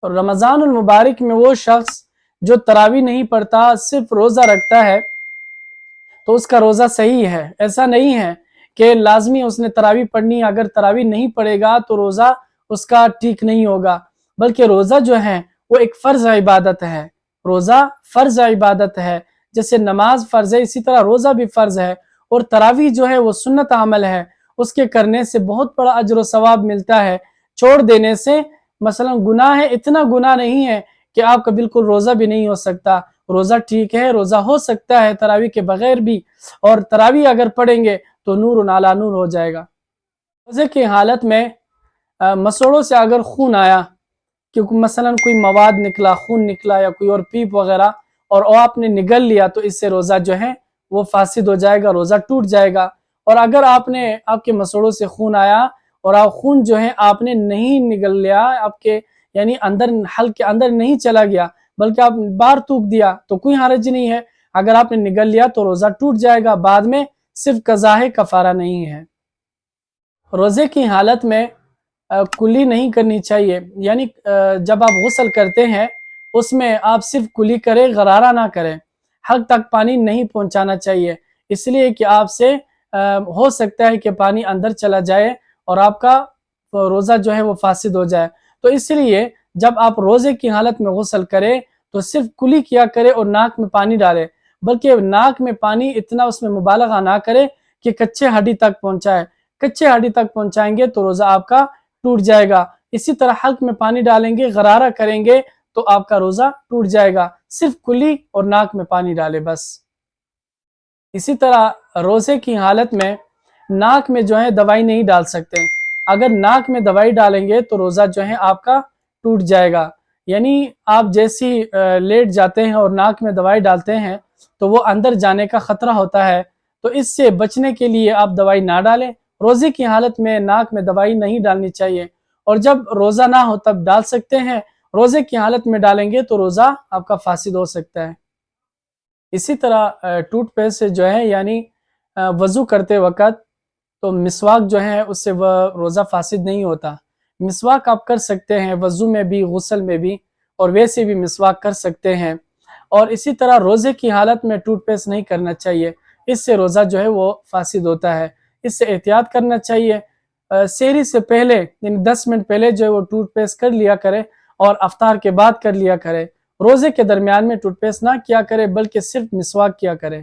اور رمضان المبارک میں وہ شخص جو تراویح نہیں پڑھتا، صرف روزہ رکھتا ہے، تو اس کا روزہ صحیح ہے۔ ایسا نہیں ہے کہ لازمی اس نے تراویح پڑھنی ہے، اگر تراویح نہیں پڑھے گا تو روزہ اس کا ٹھیک نہیں ہوگا، بلکہ روزہ جو ہے وہ ایک فرض عبادت ہے۔ روزہ فرض عبادت ہے، جیسے نماز فرض ہے اسی طرح روزہ بھی فرض ہے، اور تراویح جو ہے وہ سنت عمل ہے، اس کے کرنے سے بہت بڑا اجر و ثواب ملتا ہے، چھوڑ دینے سے مثلا گناہ ہے، اتنا گناہ نہیں ہے کہ آپ کا بالکل روزہ بھی نہیں ہو سکتا۔ روزہ ٹھیک ہے، روزہ ہو سکتا ہے تراویح کے بغیر بھی، اور تراویح اگر پڑھیں گے تو نور علی نور ہو جائے گا۔ روزے کی حالت میں مسوڑوں سے اگر خون آیا، کیونکہ مثلا کوئی مواد نکلا، خون نکلا یا کوئی اور پیپ وغیرہ، اور وہ آپ نے نگل لیا تو اس سے روزہ جو ہے وہ فاسد ہو جائے گا، روزہ ٹوٹ جائے گا۔ اور اگر آپ کے مسوڑوں سے خون آیا اور خون جو ہے آپ نے نہیں نگل لیا، آپ کے یعنی اندر حلق کے اندر نہیں چلا گیا بلکہ آپ باہر تھوک دیا، تو کوئی حرج نہیں ہے۔ اگر آپ نے نگل لیا تو روزہ ٹوٹ جائے گا، بعد میں صرف قضا ہے، کفارہ نہیں ہے۔ روزے کی حالت میں کلی نہیں کرنی چاہیے، یعنی جب آپ غسل کرتے ہیں اس میں آپ صرف کلی کریں، غرارہ نہ کریں، حلق تک پانی نہیں پہنچانا چاہیے، اس لیے کہ آپ سے ہو سکتا ہے کہ پانی اندر چلا جائے اور آپ کا روزہ جو ہے وہ فاسد ہو جائے۔ تو اس لیے جب آپ روزے کی حالت میں غسل کریں تو صرف کلی کیا کرے اور ناک میں پانی ڈالے، بلکہ ناک میں پانی اتنا اس میں مبالغہ نہ کرے کہ کچے ہڈی تک پہنچائے۔ کچے ہڈی تک پہنچائیں گے تو روزہ آپ کا ٹوٹ جائے گا۔ اسی طرح حلق میں پانی ڈالیں گے، غرارہ کریں گے تو آپ کا روزہ ٹوٹ جائے گا۔ صرف کلی اور ناک میں پانی ڈالے بس۔ اسی طرح روزے کی حالت میں ناک میں جو ہے دوائی نہیں ڈال سکتے، اگر ناک میں دوائی ڈالیں گے تو روزہ جو ہے آپ کا ٹوٹ جائے گا۔ یعنی آپ جیسی لیٹ جاتے ہیں اور ناک میں دوائی ڈالتے ہیں تو وہ اندر جانے کا خطرہ ہوتا ہے، تو اس سے بچنے کے لیے آپ دوائی نہ ڈالیں۔ روزے کی حالت میں ناک میں دوائی نہیں ڈالنی چاہیے، اور جب روزہ نہ ہو تب ڈال سکتے ہیں، روزے کی حالت میں ڈالیں گے تو روزہ آپ کا فاسد ہو سکتا ہے۔ اسی طرح ٹوتھ پیسٹ سے جو ہے یعنی وضو کرتے وقت تو مسواک جو ہے اس سے وہ روزہ فاسد نہیں ہوتا۔ مسواک آپ کر سکتے ہیں وضو میں بھی، غسل میں بھی، اور ویسے بھی مسواک کر سکتے ہیں۔ اور اسی طرح روزے کی حالت میں ٹوتھ پیسٹ نہیں کرنا چاہیے، اس سے روزہ جو ہے وہ فاسد ہوتا ہے، اس سے احتیاط کرنا چاہیے۔ سحری سے پہلے یعنی 10 منٹ پہلے جو ہے وہ ٹوتھ پیسٹ کر لیا کرے، اور افطار کے بعد کر لیا کرے۔ روزے کے درمیان میں ٹوتھ پیسٹ نہ کیا کرے بلکہ صرف مسواک کیا کرے۔